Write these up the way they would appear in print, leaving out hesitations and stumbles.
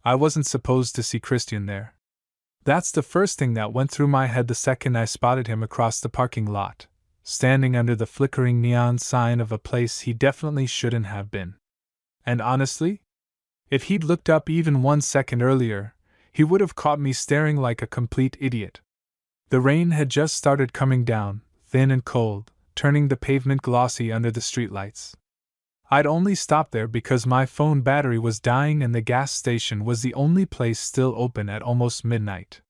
I wasn't supposed to see Christian there. That's the first thing that went through my head the second I spotted him across the parking lot, standing under the flickering neon sign of a place he definitely shouldn't have been. And honestly, if he'd looked up even 1 second earlier, he would have caught me staring like a complete idiot. The rain had just started coming down, thin and cold, turning the pavement glossy under the streetlights. I'd only stopped there because my phone battery was dying and the gas station was the only place still open at almost midnight.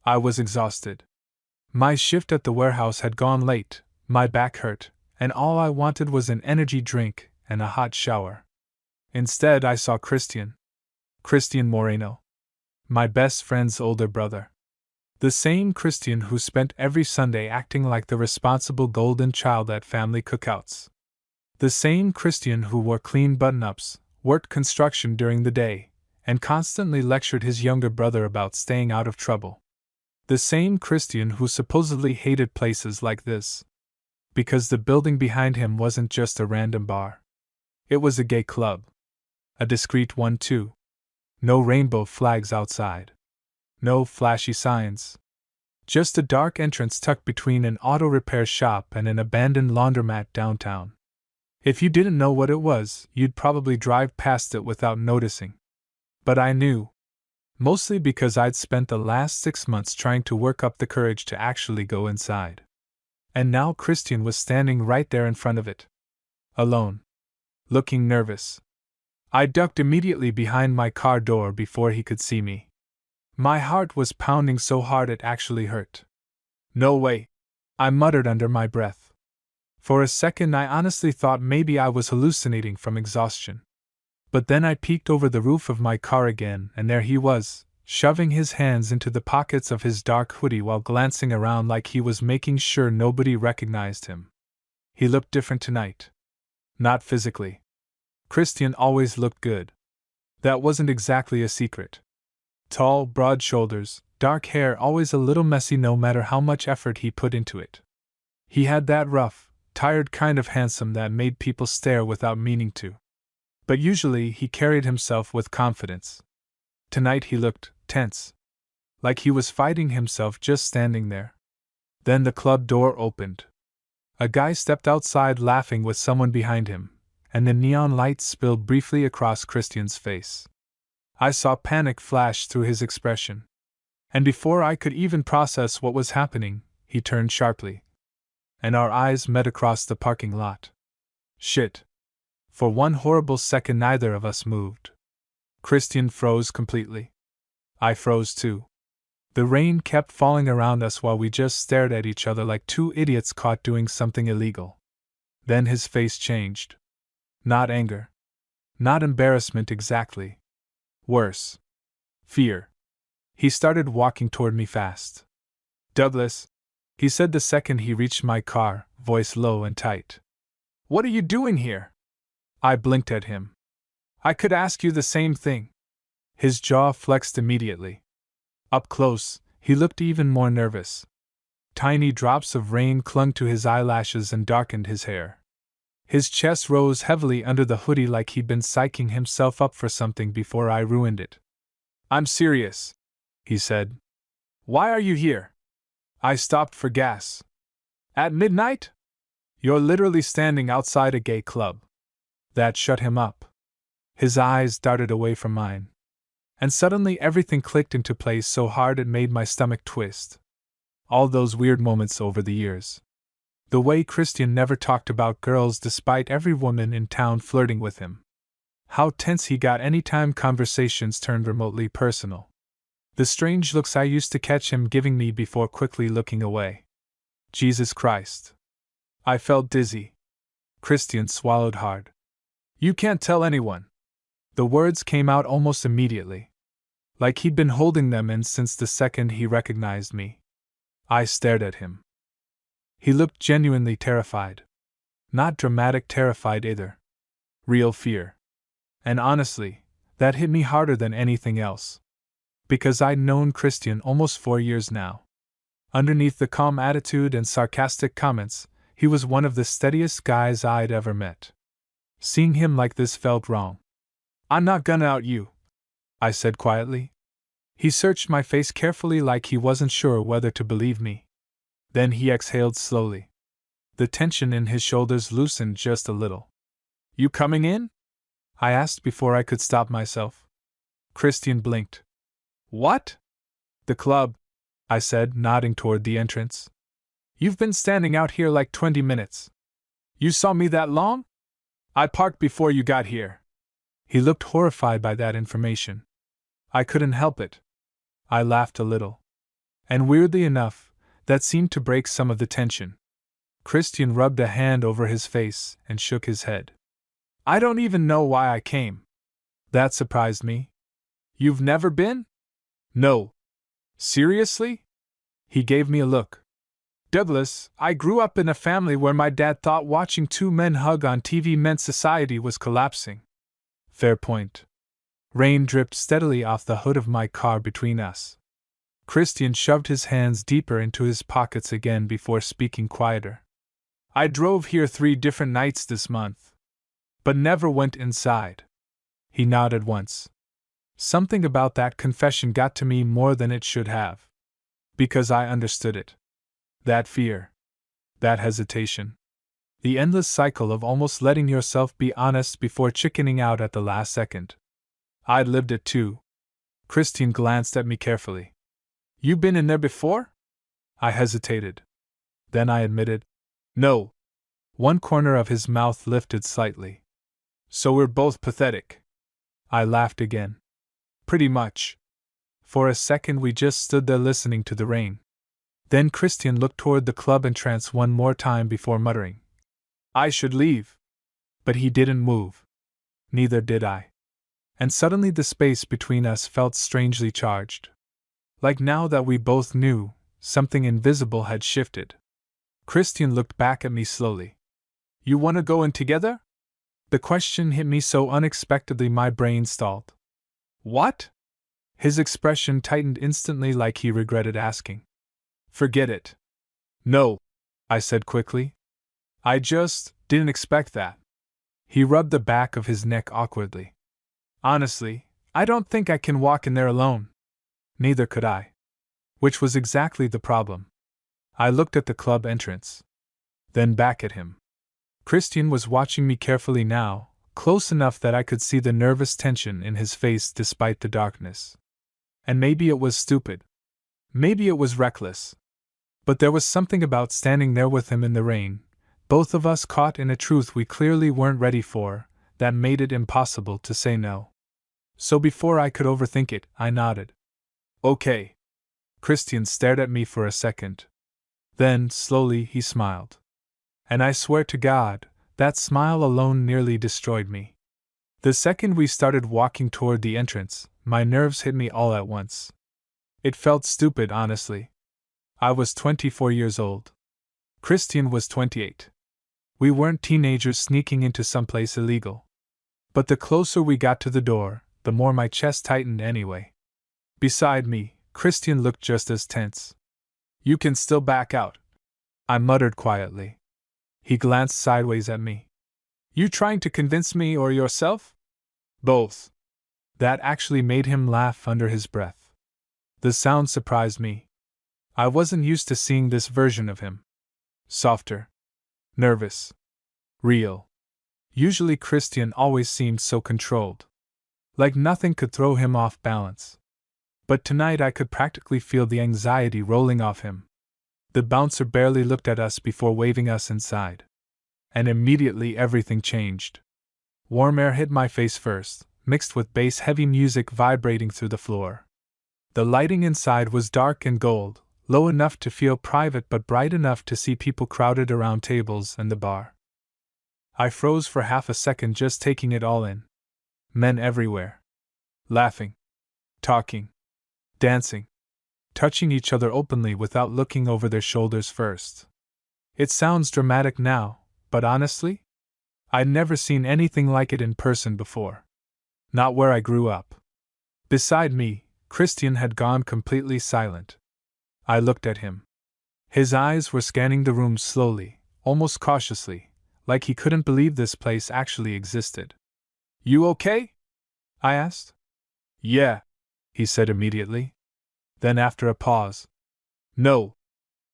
I was exhausted. My shift at the warehouse had gone late, my back hurt, and all I wanted was an energy drink and a hot shower. Instead, I saw Christian Moreno, my best friend's older brother. The same Christian who spent every Sunday acting like the responsible golden child at family cookouts. The same Christian who wore clean button-ups, worked construction during the day, and constantly lectured his younger brother about staying out of trouble. The same Christian who supposedly hated places like this, because the building behind him wasn't just a random bar. It was a gay club. A discreet one, too. No rainbow flags outside. No flashy signs. Just a dark entrance tucked between an auto repair shop and an abandoned laundromat downtown. If you didn't know what it was, you'd probably drive past it without noticing. But I knew. Mostly because I'd spent the last 6 months trying to work up the courage to actually go inside. And now Christian was standing right there in front of it. Alone. Looking nervous. I ducked immediately behind my car door before he could see me. My heart was pounding so hard it actually hurt. "No way," I muttered under my breath. For a second I honestly thought maybe I was hallucinating from exhaustion. But then I peeked over the roof of my car again, and there he was, shoving his hands into the pockets of his dark hoodie while glancing around like he was making sure nobody recognized him. He looked different tonight. Not physically. Christian always looked good. That wasn't exactly a secret. Tall, broad shoulders, dark hair always a little messy no matter how much effort he put into it. He had that rough, tired kind of handsome that made people stare without meaning to. But usually he carried himself with confidence. Tonight he looked tense. Like he was fighting himself just standing there. Then the club door opened. A guy stepped outside laughing with someone behind him, and the neon light spilled briefly across Christian's face. I saw panic flash through his expression. And before I could even process what was happening, he turned sharply. And our eyes met across the parking lot. Shit. For one horrible second neither of us moved. Christian froze completely. I froze too. The rain kept falling around us while we just stared at each other like two idiots caught doing something illegal. Then his face changed. Not anger. Not embarrassment exactly. Worse. Fear. He started walking toward me fast. "Douglas," he said the second he reached my car, voice low and tight. "What are you doing here?" I blinked at him. "I could ask you the same thing." His jaw flexed immediately. Up close, he looked even more nervous. Tiny drops of rain clung to his eyelashes and darkened his hair. His chest rose heavily under the hoodie like he'd been psyching himself up for something before I ruined it. "I'm serious," he said. "Why are you here?" I stopped for gas. "At midnight? You're literally standing outside a gay club." That shut him up. His eyes darted away from mine. And suddenly everything clicked into place so hard it made my stomach twist. All those weird moments over the years. The way Christian never talked about girls despite every woman in town flirting with him. How tense he got anytime conversations turned remotely personal. The strange looks I used to catch him giving me before quickly looking away. Jesus Christ. I felt dizzy. Christian swallowed hard. "You can't tell anyone." The words came out almost immediately. Like he'd been holding them in since the second he recognized me. I stared at him. He looked genuinely terrified. Not dramatic terrified either. Real fear. And honestly, that hit me harder than anything else. Because I'd known Christian almost 4 years now. Underneath the calm attitude and sarcastic comments, he was one of the steadiest guys I'd ever met. Seeing him like this felt wrong. "I'm not gonna out you," I said quietly. He searched my face carefully like he wasn't sure whether to believe me. Then he exhaled slowly. The tension in his shoulders loosened just a little. You coming in? I asked before I could stop myself. Christian blinked. What? The club, I said, nodding toward the entrance. You've been standing out here like 20 minutes. You saw me that long? I parked before you got here. He looked horrified by that information. I couldn't help it. I laughed a little. And weirdly enough, that seemed to break some of the tension. Christian rubbed a hand over his face and shook his head. I don't even know why I came. That surprised me. You've never been? No. Seriously? He gave me a look. Douglas, I grew up in a family where my dad thought watching two men hug on TV meant society was collapsing. Fair point. Rain dripped steadily off the hood of my car between us. Christian shoved his hands deeper into his pockets again before speaking quieter. I drove here 3 different nights this month, but never went inside. He nodded once. Something about that confession got to me more than it should have. Because I understood it. That fear. That hesitation. The endless cycle of almost letting yourself be honest before chickening out at the last second. I'd lived it too. Christine glanced at me carefully. You been in there before? I hesitated. Then I admitted, no. One corner of his mouth lifted slightly. So we're both pathetic. I laughed again. Pretty much. For a second we just stood there listening to the rain. Then Christian looked toward the club entrance one more time before muttering, I should leave. But he didn't move. Neither did I. And suddenly the space between us felt strangely charged. Like now that we both knew, something invisible had shifted. Christian looked back at me slowly. You want to go in together? The question hit me so unexpectedly my brain stalled. What? His expression tightened instantly like he regretted asking. Forget it. No, I said quickly. I just didn't expect that. He rubbed the back of his neck awkwardly. Honestly, I don't think I can walk in there alone. Neither could I. Which was exactly the problem. I looked at the club entrance. Then back at him. Christian was watching me carefully now, close enough that I could see the nervous tension in his face despite the darkness. And maybe it was stupid. Maybe it was reckless. But there was something about standing there with him in the rain, both of us caught in a truth we clearly weren't ready for, that made it impossible to say no. So before I could overthink it, I nodded. Okay. Christian stared at me for a second. Then, slowly, he smiled. And I swear to God, that smile alone nearly destroyed me. The second we started walking toward the entrance, my nerves hit me all at once. It felt stupid, honestly. I was 24 years old. Christian was 28. We weren't teenagers sneaking into someplace illegal. But the closer we got to the door, the more my chest tightened anyway. Beside me, Christian looked just as tense. You can still back out, I muttered quietly. He glanced sideways at me. You trying to convince me or yourself? Both. That actually made him laugh under his breath. The sound surprised me. I wasn't used to seeing this version of him. Softer. Nervous. Real. Usually Christian always seemed so controlled. Like nothing could throw him off balance. But tonight I could practically feel the anxiety rolling off him. The bouncer barely looked at us before waving us inside. And immediately everything changed. Warm air hit my face first, mixed with bass-heavy music vibrating through the floor. The lighting inside was dark and gold, low enough to feel private but bright enough to see people crowded around tables and the bar. I froze for half a second just taking it all in. Men everywhere. Laughing. Talking. Dancing. Touching each other openly without looking over their shoulders first. It sounds dramatic now, but honestly, I'd never seen anything like it in person before. Not where I grew up. Beside me, Christian had gone completely silent. I looked at him. His eyes were scanning the room slowly, almost cautiously, like he couldn't believe this place actually existed. You okay? I asked. Yeah, he said immediately. Then after a pause, no.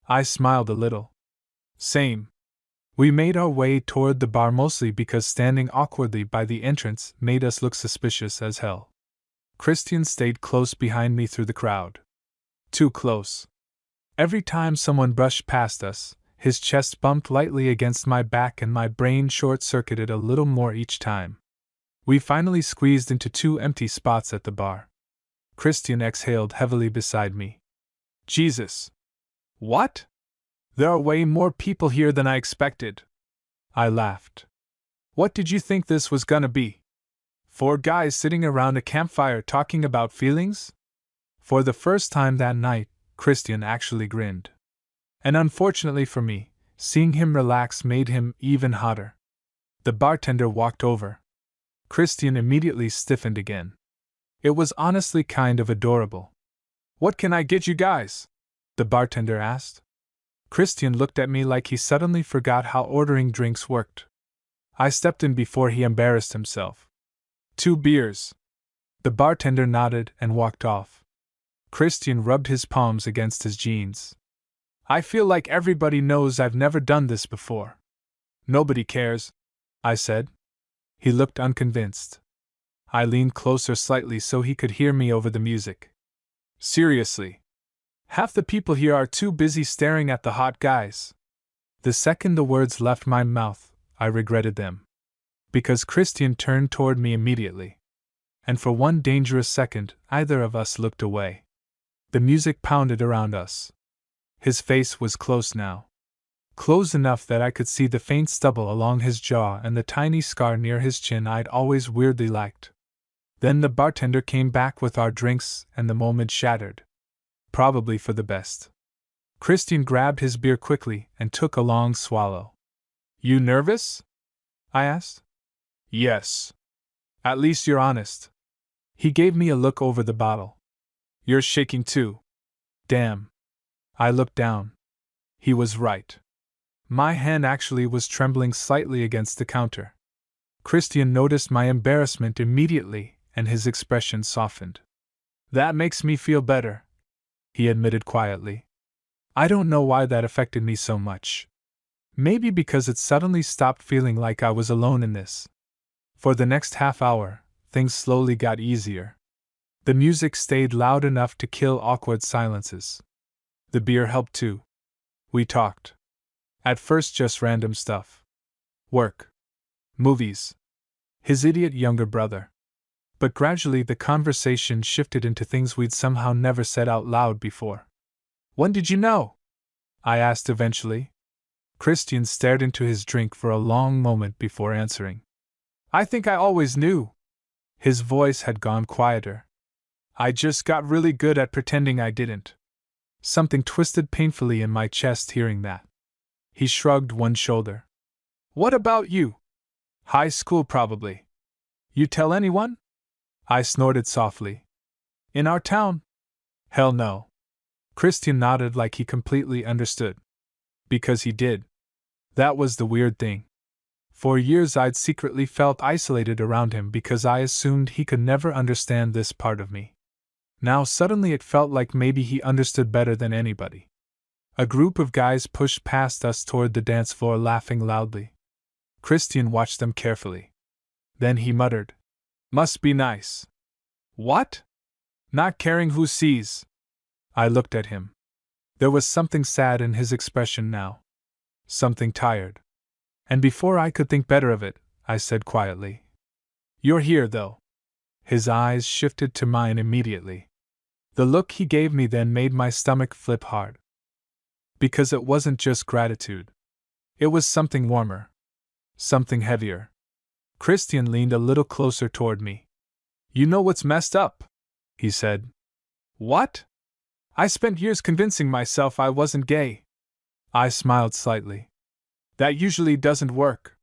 I smiled a little. Same. We made our way toward the bar mostly because standing awkwardly by the entrance made us look suspicious as hell. Christian stayed close behind me through the crowd. Too close. Every time someone brushed past us, his chest bumped lightly against my back and my brain short-circuited a little more each time. We finally squeezed into 2 empty spots at the bar. Christian exhaled heavily beside me. Jesus. What? There are way more people here than I expected. I laughed. What did you think this was gonna be? 4 guys sitting around a campfire talking about feelings? For the first time that night, Christian actually grinned. And unfortunately for me, seeing him relax made him even hotter. The bartender walked over. Christian immediately stiffened again. It was honestly kind of adorable. What can I get you guys? The bartender asked. Christian looked at me like he suddenly forgot how ordering drinks worked. I stepped in before he embarrassed himself. 2 beers. The bartender nodded and walked off. Christian rubbed his palms against his jeans. I feel like everybody knows I've never done this before. Nobody cares, I said. He looked unconvinced. I leaned closer slightly so he could hear me over the music. Seriously. Half the people here are too busy staring at the hot guys. The second the words left my mouth, I regretted them. Because Christian turned toward me immediately. And for one dangerous second, either of us looked away. The music pounded around us. His face was close now. Close enough that I could see the faint stubble along his jaw and the tiny scar near his chin I'd always weirdly liked. Then the bartender came back with our drinks and the moment shattered. Probably for the best. Christian grabbed his beer quickly and took a long swallow. You nervous? I asked. Yes. At least you're honest. He gave me a look over the bottle. You're shaking too. Damn. I looked down. He was right. My hand actually was trembling slightly against the counter. Christian noticed my embarrassment immediately, and his expression softened. That makes me feel better, he admitted quietly. I don't know why that affected me so much. Maybe because it suddenly stopped feeling like I was alone in this. For the next half hour, things slowly got easier. The music stayed loud enough to kill awkward silences. The beer helped too. We talked. At first just random stuff. Work. Movies. His idiot younger brother. But gradually the conversation shifted into things we'd somehow never said out loud before. When did you know? I asked eventually. Christian stared into his drink for a long moment before answering. I think I always knew. His voice had gone quieter. I just got really good at pretending I didn't. Something twisted painfully in my chest hearing that. He shrugged one shoulder. What about you? High school probably. You tell anyone? I snorted softly. In our town? Hell no. Christian nodded like he completely understood. Because he did. That was the weird thing. For years I'd secretly felt isolated around him because I assumed he could never understand this part of me. Now suddenly it felt like maybe he understood better than anybody. A group of guys pushed past us toward the dance floor laughing loudly. Christian watched them carefully. Then he muttered, Must be nice. What? Not caring who sees. I looked at him. There was something sad in his expression now. Something tired. And before I could think better of it, I said quietly, You're here though. His eyes shifted to mine immediately. The look he gave me then made my stomach flip hard. Because it wasn't just gratitude. It was something warmer. Something heavier. Christian leaned a little closer toward me. You know what's messed up? He said. What? I spent years convincing myself I wasn't gay. I smiled slightly. That usually doesn't work.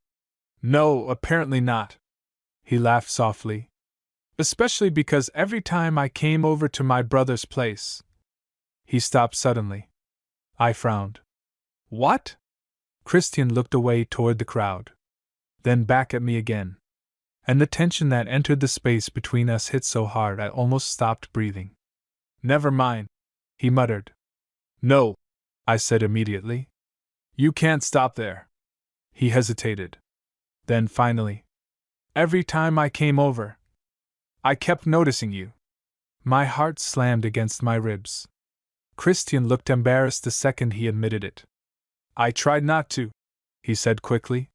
No, apparently not. He laughed softly. Especially because every time I came over to my brother's place. He stopped suddenly. I frowned. What? Christian looked away toward the crowd. Then back at me again. and the tension that entered the space between us hit so hard I almost stopped breathing. "Never mind," he muttered. "No," I said immediately. "You can't stop there." He hesitated. Then finally, "Every time I came over, I kept noticing you." My heart slammed against my ribs. Christian looked embarrassed the second he admitted it. "I tried not to," he said quickly.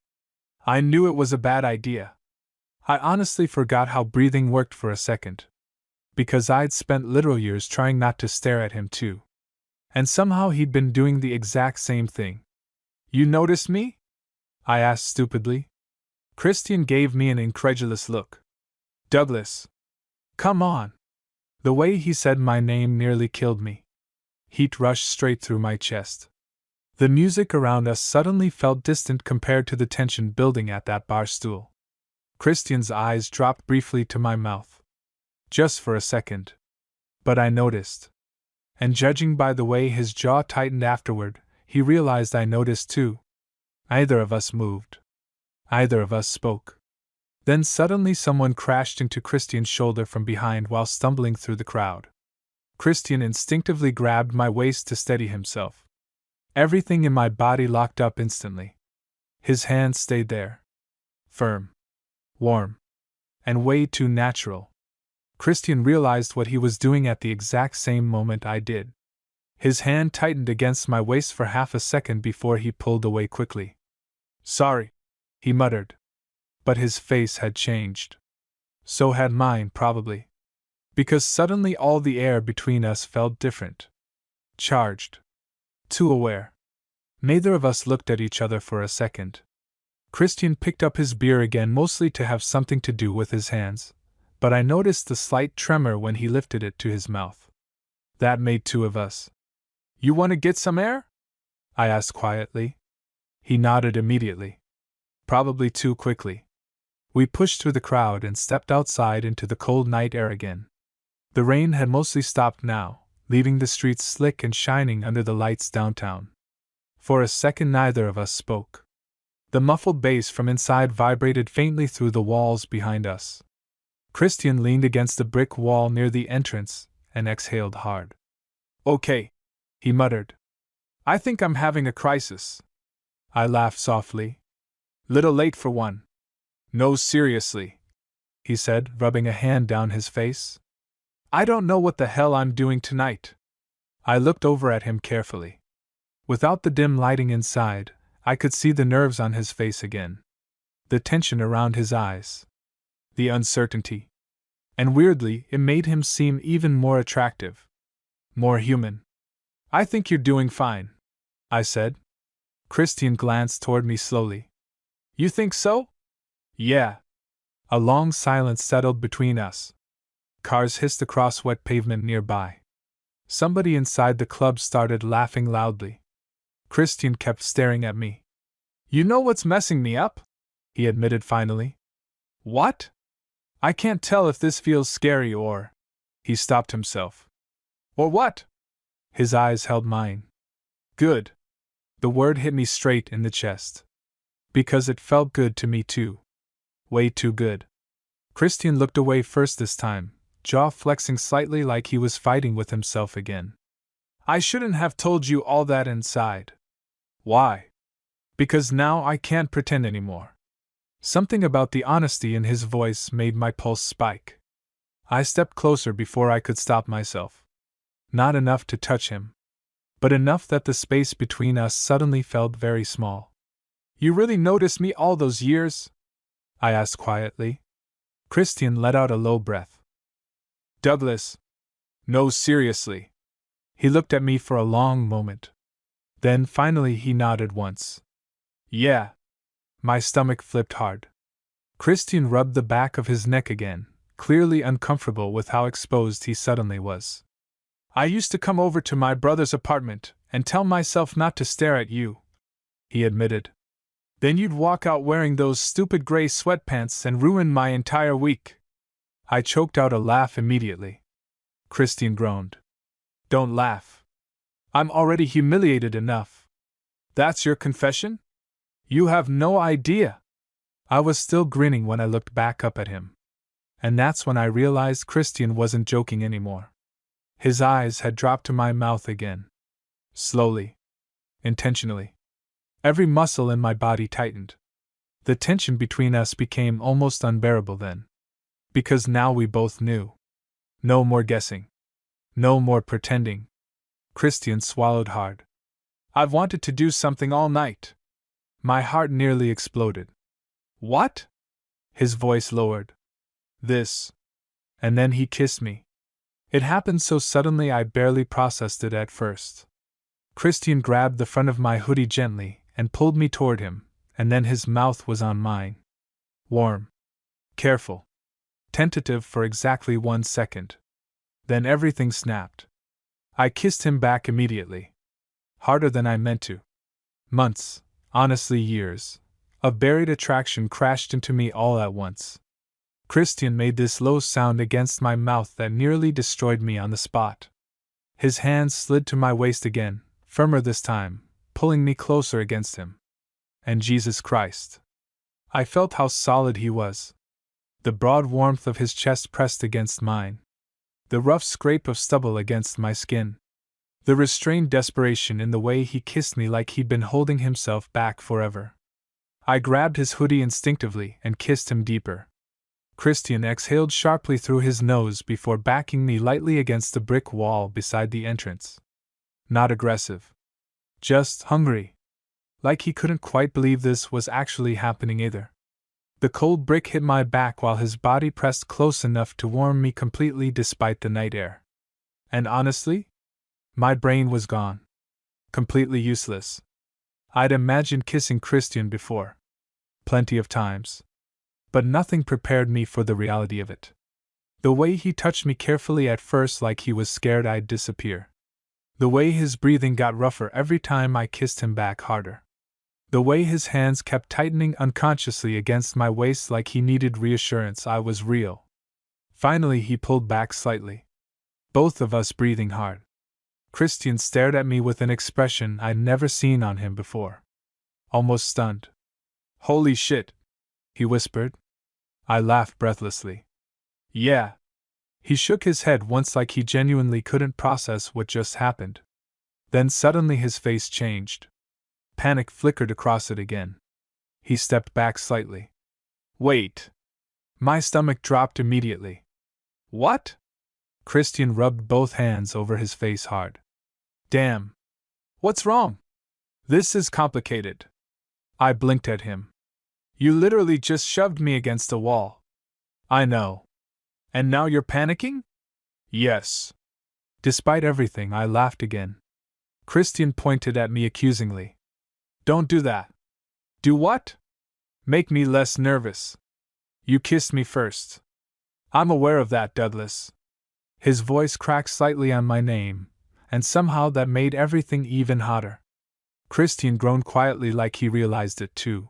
"I knew it was a bad idea. I honestly forgot how breathing worked for a second. Because I'd spent literal years trying not to stare at him too. And somehow he'd been doing the exact same thing." "You noticed me?" I asked stupidly. Christian gave me an incredulous look. "Douglas. Come on." The way he said my name nearly killed me. Heat rushed straight through my chest. The music around us suddenly felt distant compared to the tension building at that bar stool. Christian's eyes dropped briefly to my mouth. Just for a second. But I noticed. And judging by the way his jaw tightened afterward, he realized I noticed too. Neither of us moved. Neither of us spoke. Then suddenly someone crashed into Christian's shoulder from behind while stumbling through the crowd. Christian instinctively grabbed my waist to steady himself. Everything in my body locked up instantly. His hand stayed there. Firm. Warm. And way too natural. Christian realized what he was doing at the exact same moment I did. His hand tightened against my waist for half a second before he pulled away quickly. "Sorry," he muttered. But his face had changed. So had mine, probably. Because suddenly all the air between us felt different. Charged. Too aware. Neither of us looked at each other for a second. Christian picked up his beer again, mostly to have something to do with his hands, but I noticed the slight tremor when he lifted it to his mouth. That made two of us. "You want to get some air?" I asked quietly. He nodded immediately. Probably too quickly. We pushed through the crowd and stepped outside into the cold night air again. The rain had mostly stopped now, leaving the streets slick and shining under the lights downtown. For a second neither of us spoke. The muffled bass from inside vibrated faintly through the walls behind us. Christian leaned against the brick wall near the entrance and exhaled hard. "Okay," he muttered. "I think I'm having a crisis." I laughed softly. "Little late for one." "No, seriously," he said, rubbing a hand down his face. "I don't know what the hell I'm doing tonight." I looked over at him carefully. Without the dim lighting inside, I could see the nerves on his face again. The tension around his eyes. The uncertainty. And weirdly, it made him seem even more attractive. More human. "I think you're doing fine," I said. Christian glanced toward me slowly. "You think so?" "Yeah." A long silence settled between us. Cars hissed across wet pavement nearby. Somebody inside the club started laughing loudly. Christian kept staring at me. "You know what's messing me up?" he admitted finally. "What?" "I can't tell if this feels scary or..." He stopped himself. "Or what?" His eyes held mine. "Good." The word hit me straight in the chest. Because it felt good to me too. Way too good. Christian looked away first this time, jaw flexing slightly like he was fighting with himself again. "I shouldn't have told you all that inside." "Why?" "Because now I can't pretend anymore." Something about the honesty in his voice made my pulse spike. I stepped closer before I could stop myself. Not enough to touch him, but enough that the space between us suddenly felt very small. "You really noticed me all those years?" I asked quietly. Christian let out a low breath. "Douglas." "No, seriously." He looked at me for a long moment. Then finally he nodded once. "Yeah." My stomach flipped hard. Christian rubbed the back of his neck again, clearly uncomfortable with how exposed he suddenly was. "I used to come over to my brother's apartment and tell myself not to stare at you," he admitted. "Then you'd walk out wearing those stupid gray sweatpants and ruin my entire week." I choked out a laugh immediately. Christian groaned. "Don't laugh. I'm already humiliated enough." "That's your confession? You have no idea." I was still grinning when I looked back up at him. And that's when I realized Christian wasn't joking anymore. His eyes had dropped to my mouth again. Slowly. Intentionally. Every muscle in my body tightened. The tension between us became almost unbearable then. Because now we both knew. No more guessing. No more pretending. Christian swallowed hard. I've wanted to do something all night. My heart nearly exploded. What? His voice lowered. This. And then he kissed me. It happened so suddenly I barely processed it at first. Christian grabbed the front of my hoodie gently and pulled me toward him, and then his mouth was on mine. Warm. Careful. Tentative for exactly 1 second. Then everything snapped. I kissed him back immediately. Harder than I meant to. Months, honestly years, of buried attraction crashed into me all at once. Christian made this low sound against my mouth that nearly destroyed me on the spot. His hands slid to my waist again, firmer this time, pulling me closer against him. And Jesus Christ! I felt how solid he was. The broad warmth of his chest pressed against mine. The rough scrape of stubble against my skin. The restrained desperation in the way he kissed me like he'd been holding himself back forever. I grabbed his hoodie instinctively and kissed him deeper. Christian exhaled sharply through his nose before backing me lightly against the brick wall beside the entrance. Not aggressive. Just hungry. Like he couldn't quite believe this was actually happening either. The cold brick hit my back while his body pressed close enough to warm me completely despite the night air. And honestly, my brain was gone. Completely useless. I'd imagined kissing Christian before. Plenty of times. But nothing prepared me for the reality of it. The way he touched me carefully at first like he was scared I'd disappear. The way his breathing got rougher every time I kissed him back harder. The way his hands kept tightening unconsciously against my waist like he needed reassurance I was real. Finally he pulled back slightly. Both of us breathing hard. Christian stared at me with an expression I'd never seen on him before. Almost stunned. Holy shit, he whispered. I laughed breathlessly. Yeah. He shook his head once like he genuinely couldn't process what just happened. Then suddenly his face changed. Panic flickered across it again. He stepped back slightly. Wait. My stomach dropped immediately. What? Christian rubbed both hands over his face hard. Damn. What's wrong? This is complicated. I blinked at him. You literally just shoved me against a wall. I know. And now you're panicking? Yes. Despite everything, I laughed again. Christian pointed at me accusingly. Don't do that. Do what? Make me less nervous. You kissed me first. I'm aware of that, Douglas. His voice cracked slightly on my name, and somehow that made everything even hotter. Christian groaned quietly like he realized it too.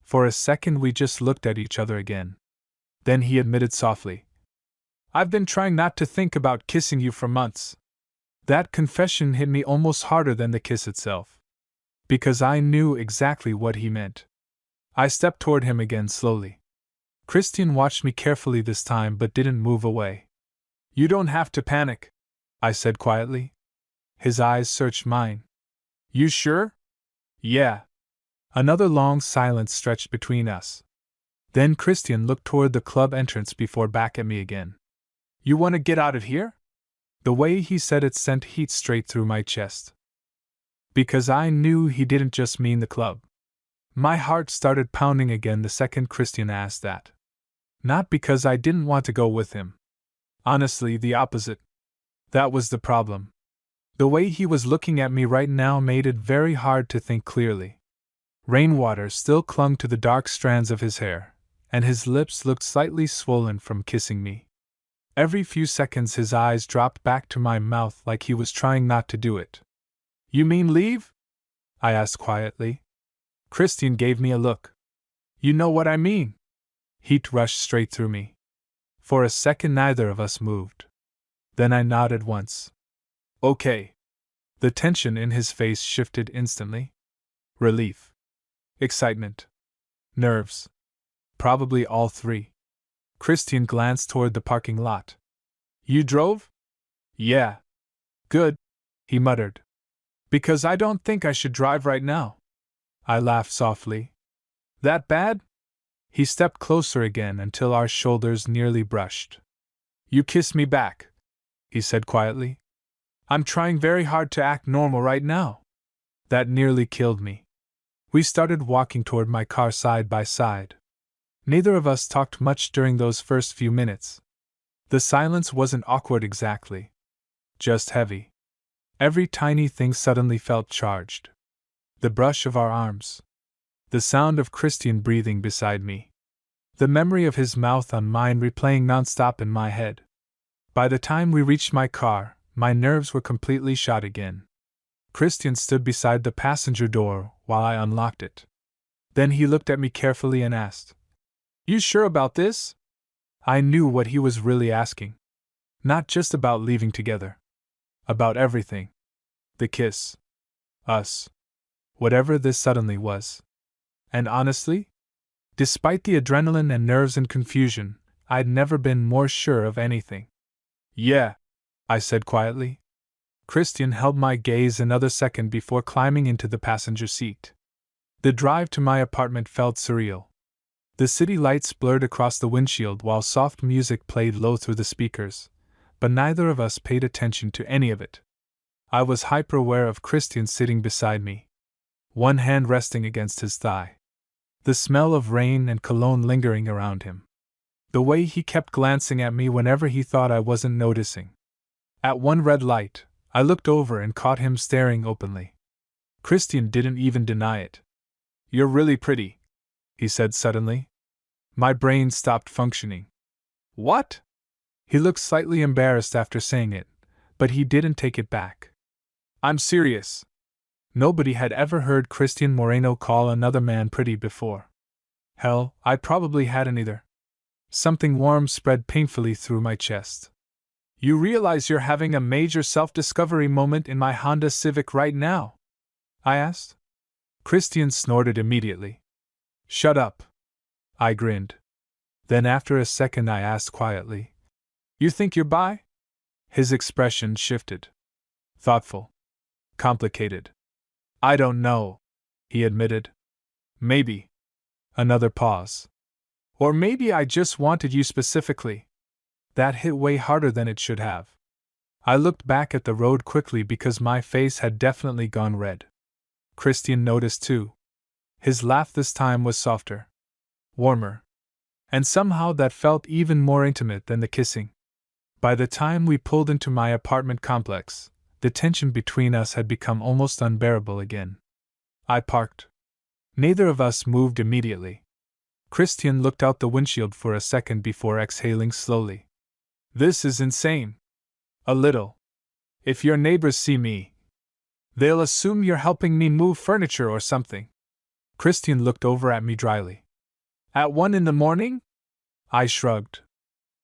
For a second we just looked at each other again. Then he admitted softly. I've been trying not to think about kissing you for months. That confession hit me almost harder than the kiss itself. Because I knew exactly what he meant. I stepped toward him again slowly. Christian watched me carefully this time but didn't move away. You don't have to panic, I said quietly. His eyes searched mine. You sure? Yeah. Another long silence stretched between us. Then Christian looked toward the club entrance before back at me again. You want to get out of here? The way he said it sent heat straight through my chest. Because I knew he didn't just mean the club. My heart started pounding again the second Christian asked that. Not because I didn't want to go with him. Honestly, the opposite. That was the problem. The way he was looking at me right now made it very hard to think clearly. Rainwater still clung to the dark strands of his hair, and his lips looked slightly swollen from kissing me. Every few seconds his eyes dropped back to my mouth like he was trying not to do it. You mean leave? I asked quietly. Christian gave me a look. You know what I mean. Heat rushed straight through me. For a second neither of us moved. Then I nodded once. Okay. The tension in his face shifted instantly. Relief. Excitement. Nerves. Probably all three. Christian glanced toward the parking lot. You drove? Yeah. Good, he muttered. Because I don't think I should drive right now. I laughed softly. That bad? He stepped closer again until our shoulders nearly brushed. You kiss me back, he said quietly. I'm trying very hard to act normal right now. That nearly killed me. We started walking toward my car side by side. Neither of us talked much during those first few minutes. The silence wasn't awkward exactly. Just heavy. Every tiny thing suddenly felt charged. The brush of our arms. The sound of Christian breathing beside me. The memory of his mouth on mine replaying nonstop in my head. By the time we reached my car, my nerves were completely shot again. Christian stood beside the passenger door while I unlocked it. Then he looked at me carefully and asked, You sure about this? I knew what he was really asking. Not just about leaving together. About everything. The kiss. Us. Whatever this suddenly was. And honestly, despite the adrenaline and nerves and confusion, I'd never been more sure of anything. Yeah, I said quietly. Christian held my gaze another second before climbing into the passenger seat. The drive to my apartment felt surreal. The city lights blurred across the windshield while soft music played low through the speakers, but neither of us paid attention to any of it. I was hyper-aware of Christian sitting beside me, one hand resting against his thigh. The smell of rain and cologne lingering around him. The way he kept glancing at me whenever he thought I wasn't noticing. At one red light, I looked over and caught him staring openly. Christian didn't even deny it. You're really pretty, he said suddenly. My brain stopped functioning. What? He looked slightly embarrassed after saying it, but he didn't take it back. I'm serious. Nobody had ever heard Christian Moreno call another man pretty before. Hell, I probably hadn't either. Something warm spread painfully through my chest. You realize you're having a major self-discovery moment in my Honda Civic right now? I asked. Christian snorted immediately. Shut up. I grinned. Then after a second I asked quietly. You think you're bi? His expression shifted. Thoughtful. Complicated. I don't know, he admitted. Maybe. Another pause. Or maybe I just wanted you specifically. That hit way harder than it should have. I looked back at the road quickly because my face had definitely gone red. Christian noticed too. His laugh this time was softer. Warmer. And somehow that felt even more intimate than the kissing. By the time we pulled into my apartment complex, the tension between us had become almost unbearable again. I parked. Neither of us moved immediately. Christian looked out the windshield for a second before exhaling slowly. This is insane. A little. If your neighbors see me, they'll assume you're helping me move furniture or something. Christian looked over at me dryly. At 1 a.m? I shrugged.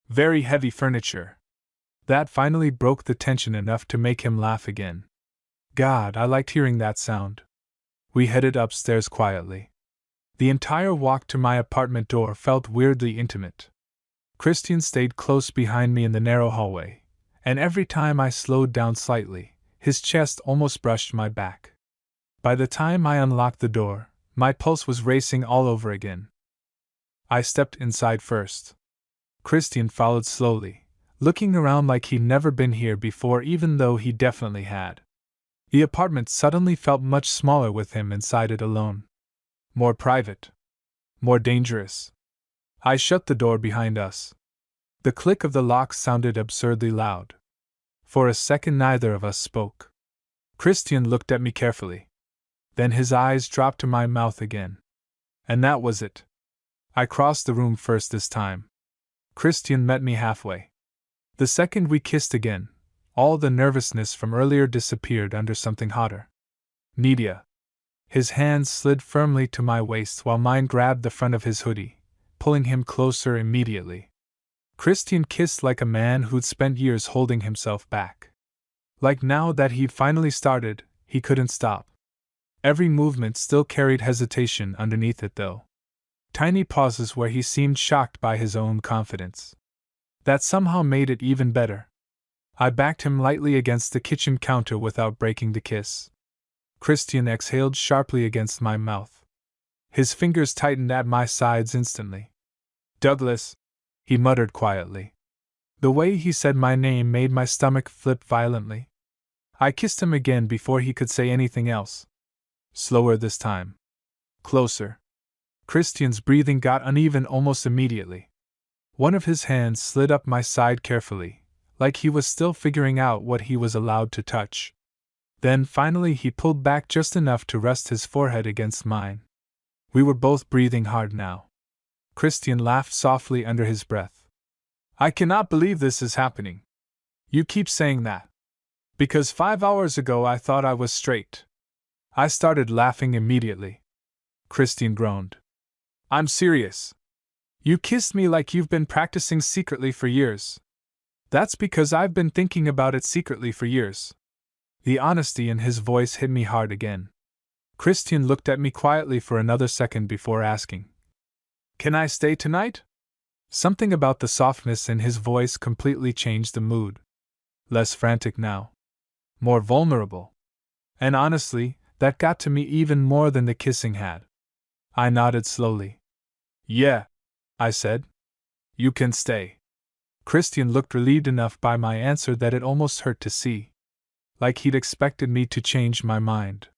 Very heavy furniture. That finally broke the tension enough to make him laugh again. God, I liked hearing that sound. We headed upstairs quietly. The entire walk to my apartment door felt weirdly intimate. Christian stayed close behind me in the narrow hallway, and every time I slowed down slightly, his chest almost brushed my back. By the time I unlocked the door, my pulse was racing all over again. I stepped inside first. Christian followed slowly, looking around like he'd never been here before even though he definitely had. The apartment suddenly felt much smaller with him inside it alone. More private. More dangerous. I shut the door behind us. The click of the lock sounded absurdly loud. For a second neither of us spoke. Christian looked at me carefully. Then his eyes dropped to my mouth again. And that was it. I crossed the room first this time. Christian met me halfway. The second we kissed again, all the nervousness from earlier disappeared under something hotter. Nidia. His hands slid firmly to my waist while mine grabbed the front of his hoodie, pulling him closer immediately. Christian kissed like a man who'd spent years holding himself back. Like now that he'd finally started, he couldn't stop. Every movement still carried hesitation underneath it though. tiny pauses where he seemed shocked by his own confidence. That somehow made it even better. I backed him lightly against the kitchen counter without breaking the kiss. Christian exhaled sharply against my mouth. His fingers tightened at my sides instantly. "Douglas," he muttered quietly. The way he said my name made my stomach flip violently. I kissed him again before he could say anything else. Slower this time. Closer. Christian's breathing got uneven almost immediately. One of his hands slid up my side carefully, like he was still figuring out what he was allowed to touch. Then finally he pulled back just enough to rest his forehead against mine. We were both breathing hard now. Christian laughed softly under his breath. "I cannot believe this is happening. You keep saying that. Because 5 hours ago I thought I was straight." I started laughing immediately. Christian groaned. "I'm serious. You kissed me like you've been practicing secretly for years." "That's because I've been thinking about it secretly for years." The honesty in his voice hit me hard again. Christian looked at me quietly for another second before asking, "Can I stay tonight?" Something about the softness in his voice completely changed the mood. Less frantic now. More vulnerable. And honestly, that got to me even more than the kissing had. I nodded slowly. "Yeah," I said. "You can stay." Christian looked relieved enough by my answer that it almost hurt to see. Like he'd expected me to change my mind.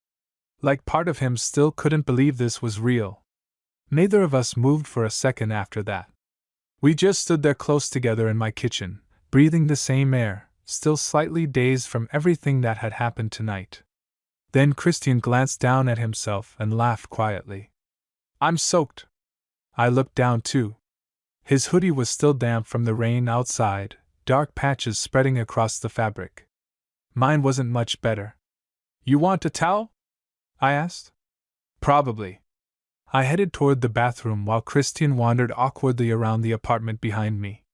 Like part of him still couldn't believe this was real. Neither of us moved for a second after that. We just stood there close together in my kitchen, breathing the same air, still slightly dazed from everything that had happened tonight. Then Christian glanced down at himself and laughed quietly. "I'm soaked." I looked down too. His hoodie was still damp from the rain outside, dark patches spreading across the fabric. Mine wasn't much better. "You want a towel?" I asked. "Probably." I headed toward the bathroom while Christian wandered awkwardly around the apartment behind me.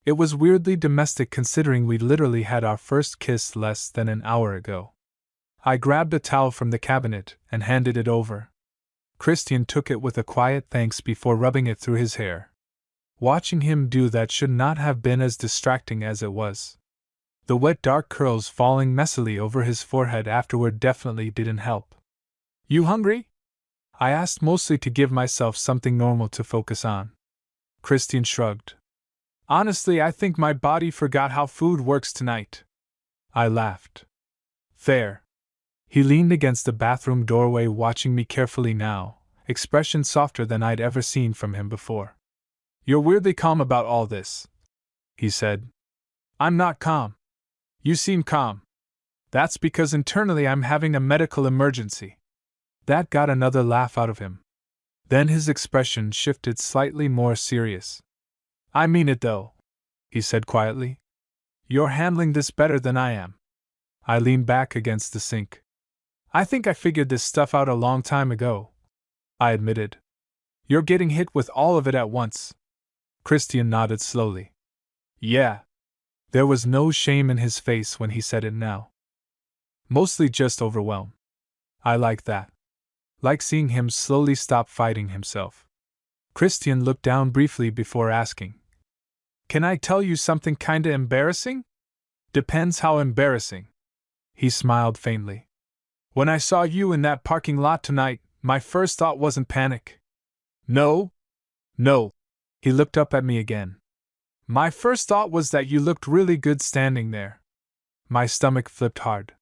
It was weirdly domestic considering we'd literally had our first kiss less than an hour ago. I grabbed a towel from the cabinet and handed it over. Christian took it with a quiet thanks before rubbing it through his hair. Watching him do that should not have been as distracting as it was. The wet dark curls falling messily over his forehead afterward definitely didn't help. "You hungry?" I asked, mostly to give myself something normal to focus on. Christian shrugged. "Honestly, I think my body forgot how food works tonight." I laughed. "Fair." He leaned against the bathroom doorway watching me carefully now, expression softer than I'd ever seen from him before. "You're weirdly calm about all this," he said. "I'm not calm. You seem calm." "That's because internally I'm having a medical emergency." That got another laugh out of him. Then his expression shifted slightly more serious. "I mean it though," he said quietly. "You're handling this better than I am." I leaned back against the sink. "I think I figured this stuff out a long time ago," I admitted. "You're getting hit with all of it at once." Christian nodded slowly. "Yeah." There was no shame in his face when he said it now. "Mostly just overwhelm." I like that. Like seeing him slowly stop fighting himself. Christian looked down briefly before asking, "Can I tell you something kinda embarrassing?" "Depends how embarrassing." He smiled faintly. "When I saw you in that parking lot tonight, my first thought wasn't panic." "No? No." He looked up at me again. "My first thought was that you looked really good standing there." My stomach flipped hard.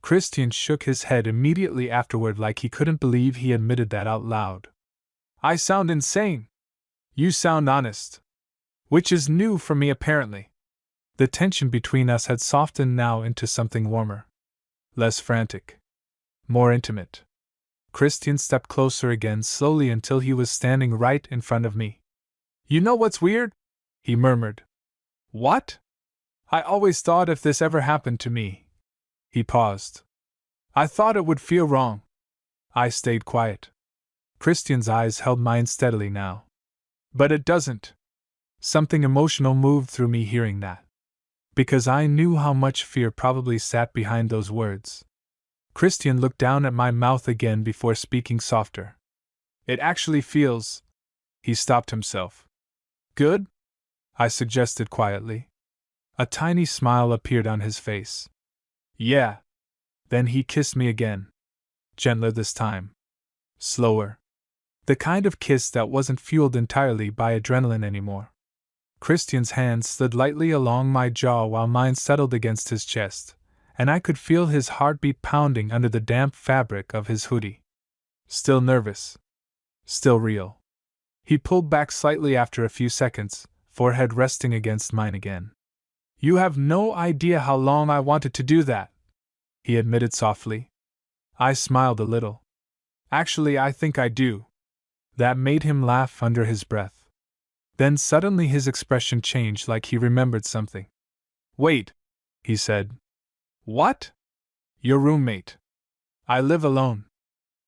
Christian shook his head immediately afterward like he couldn't believe he admitted that out loud. "I sound insane." "You sound honest." Which is new for me apparently. The tension between us had softened now into something warmer. Less frantic. More intimate. Christian stepped closer again slowly until he was standing right in front of me. "You know what's weird?" he murmured. "What?" "I always thought if this ever happened to me." He paused. "I thought it would feel wrong." I stayed quiet. Christian's eyes held mine steadily now. "But it doesn't." Something emotional moved through me hearing that. Because I knew how much fear probably sat behind those words. Christian looked down at my mouth again before speaking softer. "It actually feels He stopped himself. Good? I suggested quietly. A tiny smile appeared on his face. Yeah. Then he kissed me again. Gentler this time. Slower. The kind of kiss that wasn't fueled entirely by adrenaline anymore. Christian's hand slid lightly along my jaw while mine settled against his chest, and I could feel his heartbeat pounding under the damp fabric of his hoodie. Still nervous. Still real. He pulled back slightly after a few seconds, forehead resting against mine again. You have no idea how long I wanted to do that, he admitted softly. I smiled a little. Actually, I think I do. That made him laugh under his breath. Then suddenly his expression changed like he remembered something. Wait, he said. What? Your roommate. I live alone.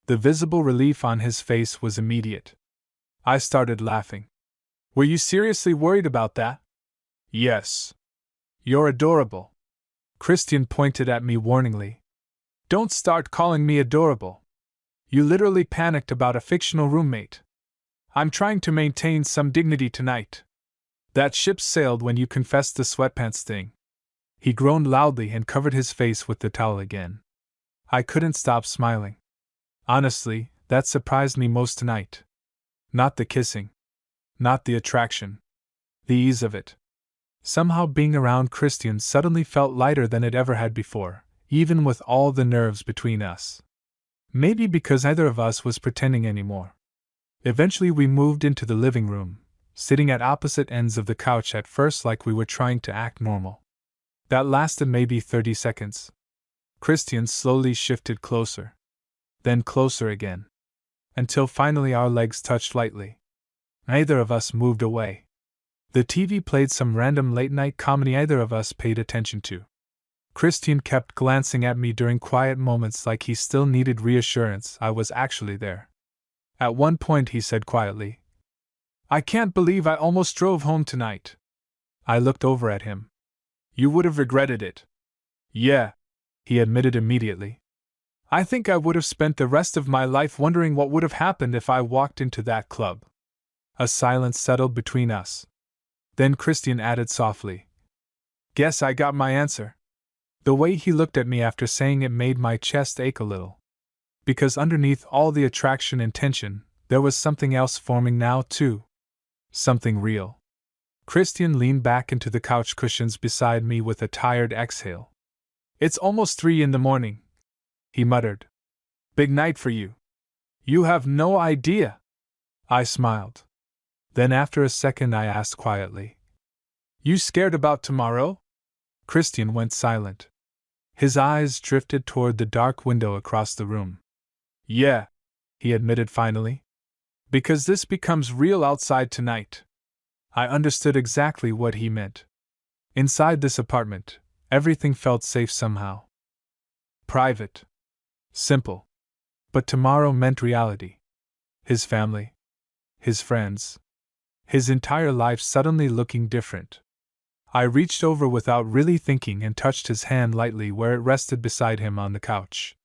The visible relief on his face was immediate. I started laughing. Were you seriously worried about that? Yes. You're adorable. Christian pointed at me warningly. Don't start calling me adorable. You literally panicked about a fictional roommate. I'm trying to maintain some dignity tonight. That ship sailed when you confessed the sweatpants thing. He groaned loudly and covered his face with the towel again. I couldn't stop smiling. Honestly, that surprised me most tonight. Not the kissing. Not the attraction. The ease of it. Somehow being around Christian suddenly felt lighter than it ever had before, even with all the nerves between us. Maybe because neither of us was pretending anymore. Eventually we moved into the living room, sitting at opposite ends of the couch at first like we were trying to act normal. That lasted maybe 30 seconds. Christian slowly shifted closer. Then closer again. Until finally our legs touched lightly. Neither of us moved away. The TV played some random late-night comedy neither of us paid attention to. Christian kept glancing at me during quiet moments like he still needed reassurance I was actually there. At one point he said quietly, I can't believe I almost drove home tonight. I looked over at him. You would have regretted it. Yeah, he admitted immediately. I think I would have spent the rest of my life wondering what would have happened if I walked into that club. A silence settled between us. Then Christian added softly, Guess I got my answer. The way he looked at me after saying it made my chest ache a little. Because underneath all the attraction and tension, there was something else forming now too. Something real. Christian leaned back into the couch cushions beside me with a tired exhale. It's almost 3 a.m, he muttered. Big night for you. You have no idea. I smiled. Then after a second I asked quietly, You scared about tomorrow? Christian went silent. His eyes drifted toward the dark window across the room. Yeah, he admitted finally. Because this becomes real outside tonight. I understood exactly what he meant. Inside this apartment, everything felt safe somehow. Private. Simple. But tomorrow meant reality. His family. His friends. His entire life suddenly looking different. I reached over without really thinking and touched his hand lightly where it rested beside him on the couch.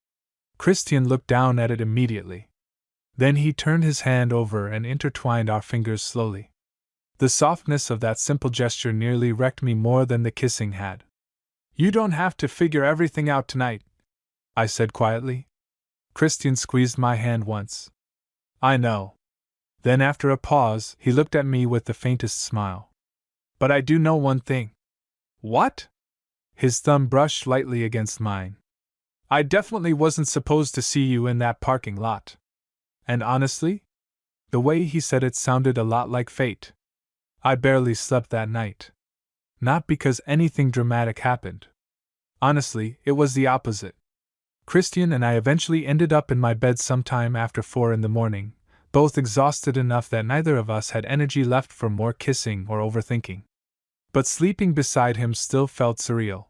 Christian looked down at it immediately. Then he turned his hand over and intertwined our fingers slowly. The softness of that simple gesture nearly wrecked me more than the kissing had. You don't have to figure everything out tonight, I said quietly. Christian squeezed my hand once. I know. Then after a pause, he looked at me with the faintest smile. But I do know one thing. What? His thumb brushed lightly against mine. I definitely wasn't supposed to see you in that parking lot. And honestly, the way he said it sounded a lot like fate. I barely slept that night. Not because anything dramatic happened. Honestly, it was the opposite. Christian and I eventually ended up in my bed sometime after 4 a.m, both exhausted enough that neither of us had energy left for more kissing or overthinking. But sleeping beside him still felt surreal.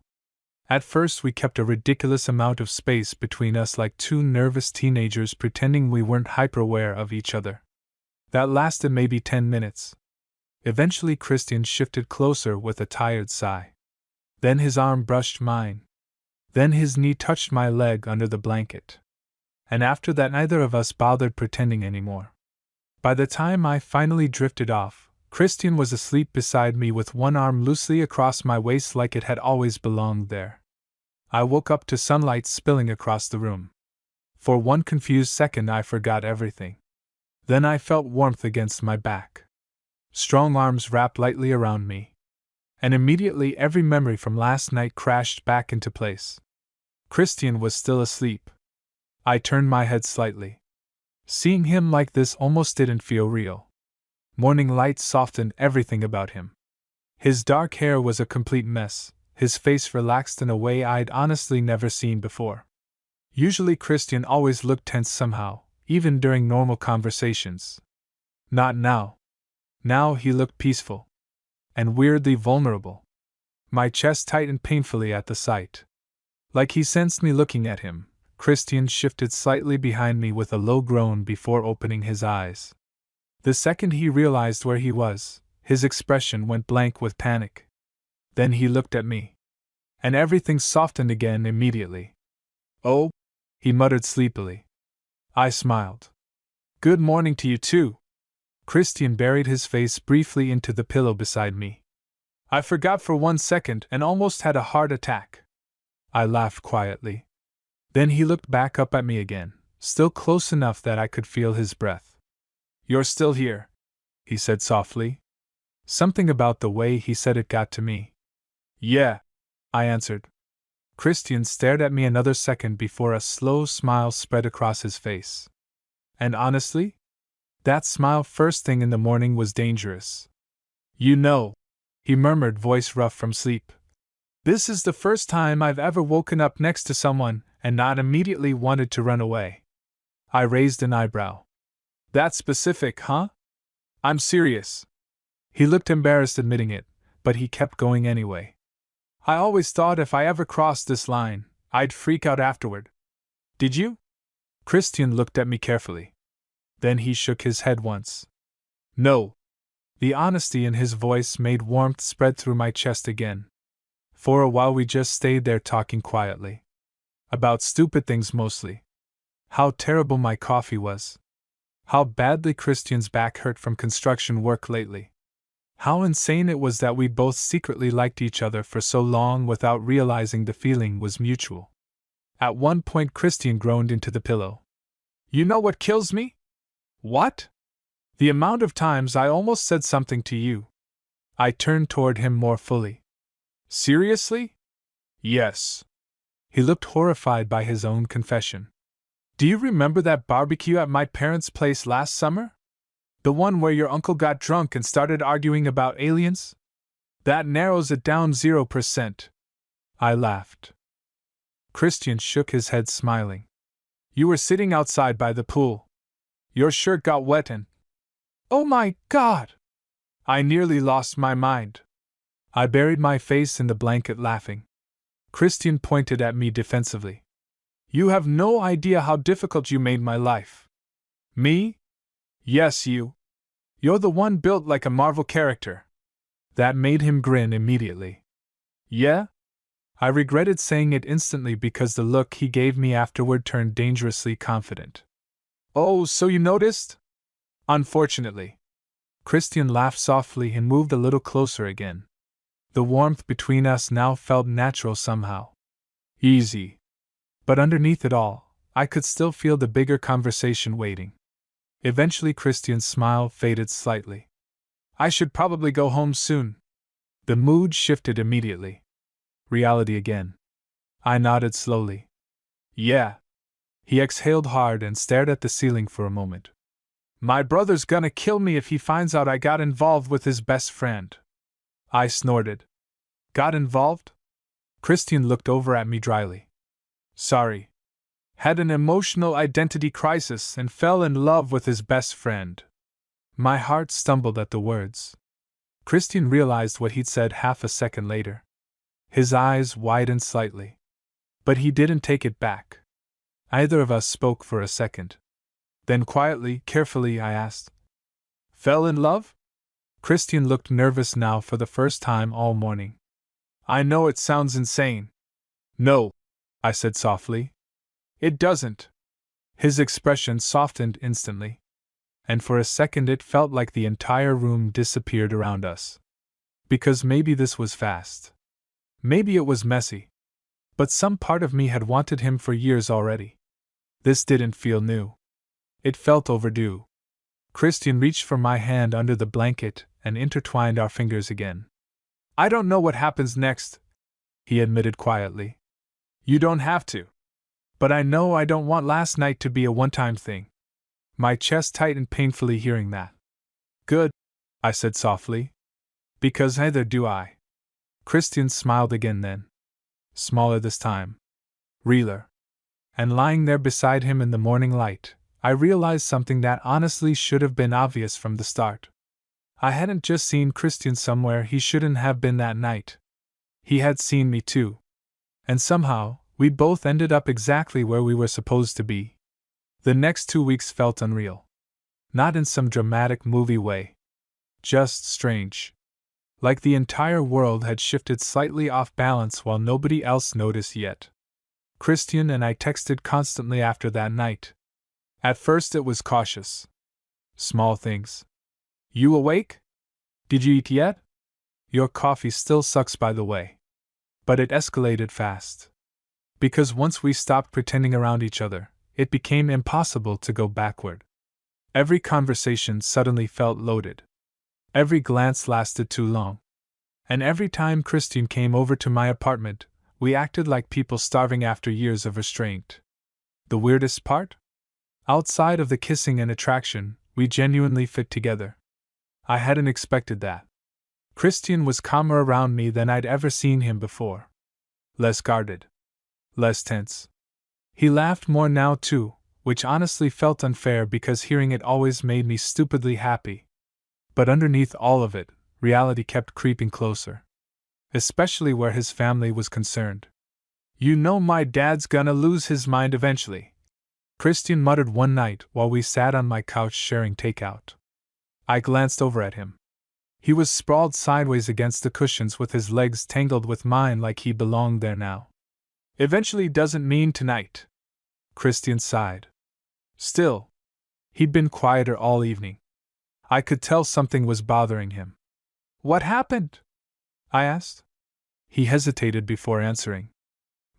At first we kept a ridiculous amount of space between us like two nervous teenagers pretending we weren't hyper-aware of each other. That lasted maybe 10 minutes. Eventually Christian shifted closer with a tired sigh. Then his arm brushed mine. Then his knee touched my leg under the blanket. And after that neither of us bothered pretending anymore. By the time I finally drifted off, Christian was asleep beside me with one arm loosely across my waist like it had always belonged there. I woke up to sunlight spilling across the room. For one confused second I forgot everything. Then I felt warmth against my back. Strong arms wrapped lightly around me. And immediately every memory from last night crashed back into place. Christian was still asleep. I turned my head slightly. Seeing him like this almost didn't feel real. Morning light softened everything about him. His dark hair was a complete mess, his face relaxed in a way I'd honestly never seen before. Usually Christian always looked tense somehow, even during normal conversations. Not now. Now he looked peaceful. And weirdly vulnerable. My chest tightened painfully at the sight. Like he sensed me looking at him, Christian shifted slightly behind me with a low groan before opening his eyes. The second he realized where he was, his expression went blank with panic. Then he looked at me. And everything softened again immediately. "Oh," he muttered sleepily. I smiled. "Good morning to you too." Christian buried his face briefly into the pillow beside me. "I forgot for 1 second and almost had a heart attack." I laughed quietly. Then he looked back up at me again, still close enough that I could feel his breath. "You're still here," he said softly. Something about the way he said it got to me. "Yeah," I answered. Christian stared at me another second before a slow smile spread across his face. And honestly, that smile first thing in the morning was dangerous. "You know," he murmured, voice rough from sleep. "This is the first time I've ever woken up next to someone and not immediately wanted to run away." I raised an eyebrow. "That's specific, huh?" "I'm serious." He looked embarrassed admitting it, but he kept going anyway. "I always thought if I ever crossed this line, I'd freak out afterward." "Did you?" Christian looked at me carefully. Then he shook his head once. "No." The honesty in his voice made warmth spread through my chest again. For a while we just stayed there talking quietly. About stupid things mostly. How terrible my coffee was. How badly Christian's back hurt from construction work lately. How insane it was that we both secretly liked each other for so long without realizing the feeling was mutual. At one point Christian groaned into the pillow. "You know what kills me?" "What?" "The amount of times I almost said something to you." I turned toward him more fully. "Seriously?" "Yes." He looked horrified by his own confession. "Do you remember that barbecue at my parents' place last summer? The one where your uncle got drunk and started arguing about aliens? That narrows it down 0%. I laughed. Christian shook his head, smiling. "You were sitting outside by the pool. Your shirt got wet and... Oh my God!" I nearly lost my mind. I buried my face in the blanket laughing. Christian pointed at me defensively. "You have no idea how difficult you made my life." "Me?" "Yes, you. You're the one built like a Marvel character." That made him grin immediately. "Yeah?" I regretted saying it instantly because the look he gave me afterward turned dangerously confident. "Oh, so you noticed?" "Unfortunately." Christian laughed softly and moved a little closer again. The warmth between us now felt natural somehow. Easy. But underneath it all, I could still feel the bigger conversation waiting. Eventually Christian's smile faded slightly. "I should probably go home soon." The mood shifted immediately. Reality again. I nodded slowly. "Yeah." He exhaled hard and stared at the ceiling for a moment. "My brother's gonna kill me if he finds out I got involved with his best friend." I snorted. "Got involved?" Christian looked over at me dryly. "Sorry. Had an emotional identity crisis and fell in love with his best friend." My heart stumbled at the words. Christian realized what he'd said half a second later. His eyes widened slightly. But he didn't take it back. Either of us spoke for a second. Then quietly, carefully, I asked, "Fell in love?" Christian looked nervous now for the first time all morning. "I know it sounds insane." "No," I said softly. "It doesn't." His expression softened instantly. and for a second it felt like the entire room disappeared around us. Because maybe this was fast. Maybe it was messy. But some part of me had wanted him for years already. This didn't feel new. It felt overdue. Christian reached for my hand under the blanket and intertwined our fingers again. I don't know what happens next, he admitted quietly. You don't have to. But I know I don't want last night to be a one-time thing. My chest tightened painfully hearing that. Good, I said softly. Because neither do I. Christian smiled again then. Smaller this time. Realer. And lying there beside him in the morning light, I realized something that honestly should have been obvious from the start. I hadn't just seen Christian somewhere he shouldn't have been that night. He had seen me too. And somehow, we both ended up exactly where we were supposed to be. The next 2 weeks felt unreal. Not in some dramatic movie way. Just strange. Like the entire world had shifted slightly off balance while nobody else noticed yet. Christian and I texted constantly after that night. At first it was cautious. Small things. You awake? Did you eat yet? Your coffee still sucks, by the way. But it escalated fast. Because once we stopped pretending around each other, it became impossible to go backward. Every conversation suddenly felt loaded. Every glance lasted too long. And every time Christian came over to my apartment, we acted like people starving after years of restraint. The weirdest part? Outside of the kissing and attraction, we genuinely fit together. I hadn't expected that. Christian was calmer around me than I'd ever seen him before. Less guarded. Less tense. He laughed more now too, which honestly felt unfair because hearing it always made me stupidly happy. But underneath all of it, reality kept creeping closer. Especially where his family was concerned. You know my dad's gonna lose his mind eventually, Christian muttered one night while we sat on my couch sharing takeout. I glanced over at him. He was sprawled sideways against the cushions with his legs tangled with mine like he belonged there now. Eventually doesn't mean tonight. Christian sighed. Still, he'd been quieter all evening. I could tell something was bothering him. What happened? I asked. He hesitated before answering.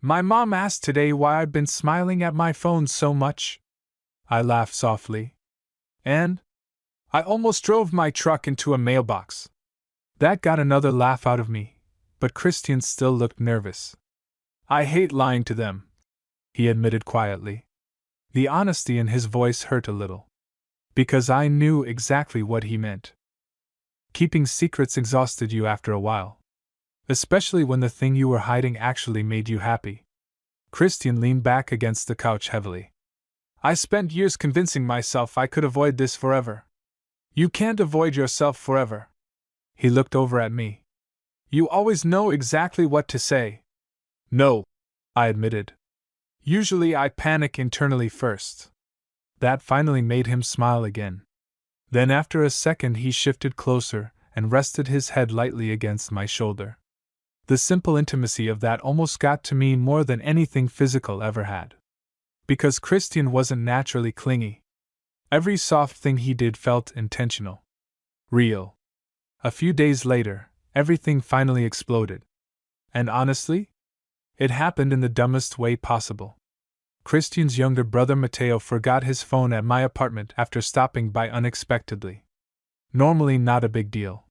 My mom asked today why I've been smiling at my phone so much. I laughed softly. And? I almost drove my truck into a mailbox. That got another laugh out of me, but Christian still looked nervous. I hate lying to them, he admitted quietly. The honesty in his voice hurt a little. Because I knew exactly what he meant. Keeping secrets exhausted you after a while. Especially when the thing you were hiding actually made you happy. Christian leaned back against the couch heavily. I spent years convincing myself I could avoid this forever. You can't avoid yourself forever. He looked over at me. You always know exactly what to say. No, I admitted. Usually I panic internally first. That finally made him smile again. Then after a second he shifted closer and rested his head lightly against my shoulder. The simple intimacy of that almost got to me more than anything physical ever had. Because Christian wasn't naturally clingy. Every soft thing he did felt intentional. Real. A few days later, everything finally exploded. And honestly, it happened in the dumbest way possible. Christian's younger brother Matteo forgot his phone at my apartment after stopping by unexpectedly. Normally not a big deal.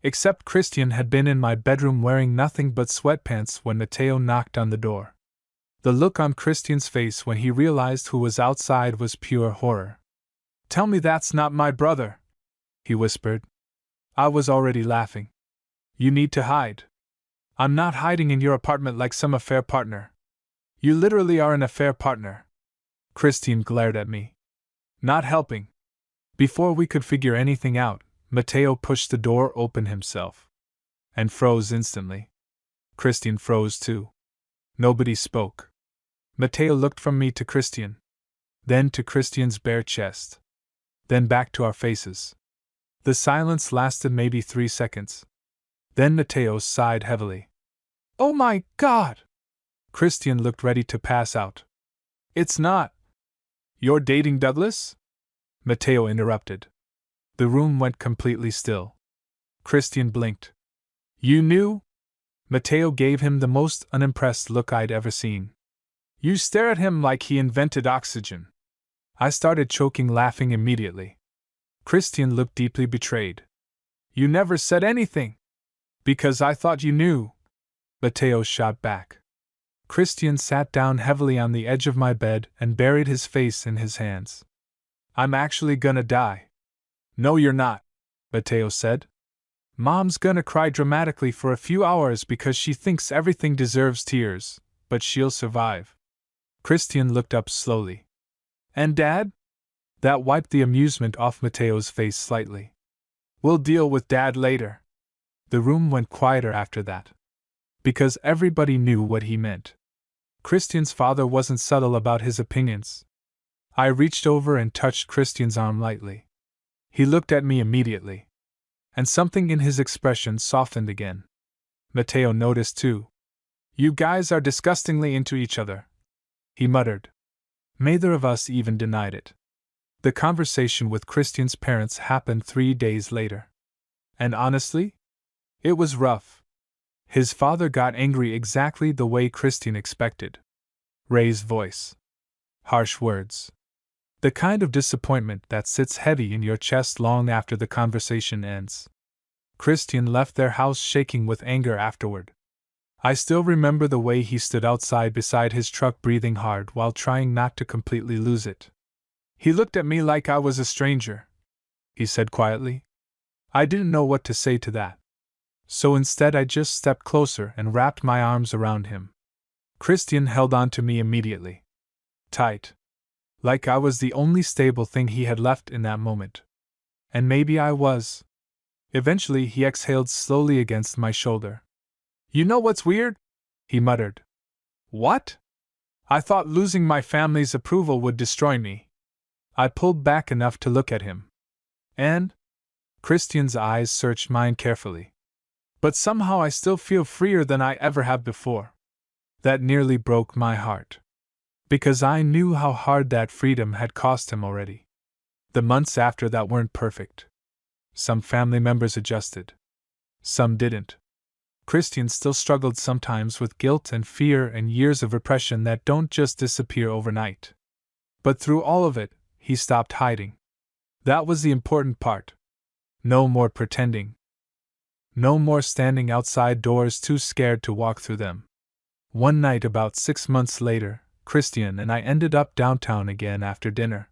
Except Christian had been in my bedroom wearing nothing but sweatpants when Matteo knocked on the door. The look on Christian's face when he realized who was outside was pure horror. Tell me that's not my brother, he whispered. I was already laughing. You need to hide. I'm not hiding in your apartment like some affair partner. You literally are an affair partner. Christian glared at me. Not helping. Before we could figure anything out, Matteo pushed the door open himself. And froze instantly. Christian froze too. Nobody spoke. Matteo looked from me to Christian. Then to Christian's bare chest. Then back to our faces. The silence lasted maybe 3 seconds. Then Matteo sighed heavily. Oh my God! Christian looked ready to pass out. It's not. You're dating Douglas? Matteo interrupted. The room went completely still. Christian blinked. You knew? Matteo gave him the most unimpressed look I'd ever seen. You stare at him like he invented oxygen. I started choking laughing immediately. Christian looked deeply betrayed. You never said anything. Because I thought you knew. Matteo shot back. Christian sat down heavily on the edge of my bed and buried his face in his hands. I'm actually gonna die. No, you're not, Matteo said. Mom's gonna cry dramatically for a few hours because she thinks everything deserves tears, but she'll survive. Christian looked up slowly. And Dad? That wiped the amusement off Matteo's face slightly. We'll deal with Dad later. The room went quieter after that. Because everybody knew what he meant. Christian's father wasn't subtle about his opinions. I reached over and touched Christian's arm lightly. He looked at me immediately. And something in his expression softened again. Matteo noticed too. You guys are disgustingly into each other, he muttered. Neither of us even denied it. The conversation with Christian's parents happened 3 days later. And honestly, it was rough. His father got angry exactly the way Christian expected. Raised voice. Harsh words. The kind of disappointment that sits heavy in your chest long after the conversation ends. Christian left their house shaking with anger afterward. I still remember the way he stood outside beside his truck breathing hard while trying not to completely lose it. He looked at me like I was a stranger, he said quietly. I didn't know what to say to that. So instead I just stepped closer and wrapped my arms around him. Christian held on to me immediately. Tight. Like I was the only stable thing he had left in that moment. And maybe I was. Eventually he exhaled slowly against my shoulder. You know what's weird? He muttered. What? I thought losing my family's approval would destroy me. I pulled back enough to look at him. And? Christian's eyes searched mine carefully. But somehow I still feel freer than I ever have before. That nearly broke my heart. Because I knew how hard that freedom had cost him already. The months after that weren't perfect. Some family members adjusted. Some didn't. Christian still struggled sometimes with guilt and fear and years of repression that don't just disappear overnight. But through all of it, he stopped hiding. That was the important part. No more pretending. No more standing outside doors too scared to walk through them. One night about 6 months later, Christian and I ended up downtown again after dinner.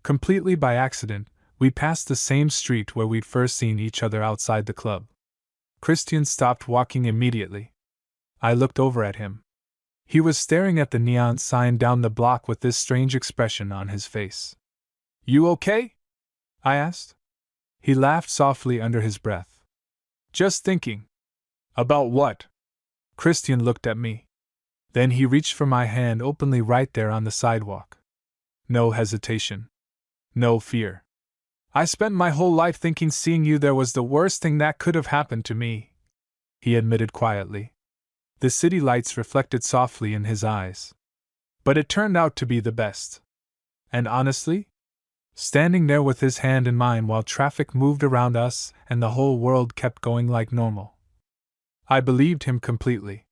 Completely by accident, we passed the same street where we'd first seen each other outside the club. Christian stopped walking immediately. I looked over at him. He was staring at the neon sign down the block with this strange expression on his face. You okay? I asked. He laughed softly under his breath. Just thinking. About what? Christian looked at me. Then he reached for my hand openly right there on the sidewalk. No hesitation. No fear. I spent my whole life thinking seeing you there was the worst thing that could have happened to me, he admitted quietly. The city lights reflected softly in his eyes. But it turned out to be the best. And honestly, standing there with his hand in mine while traffic moved around us and the whole world kept going like normal, I believed him completely.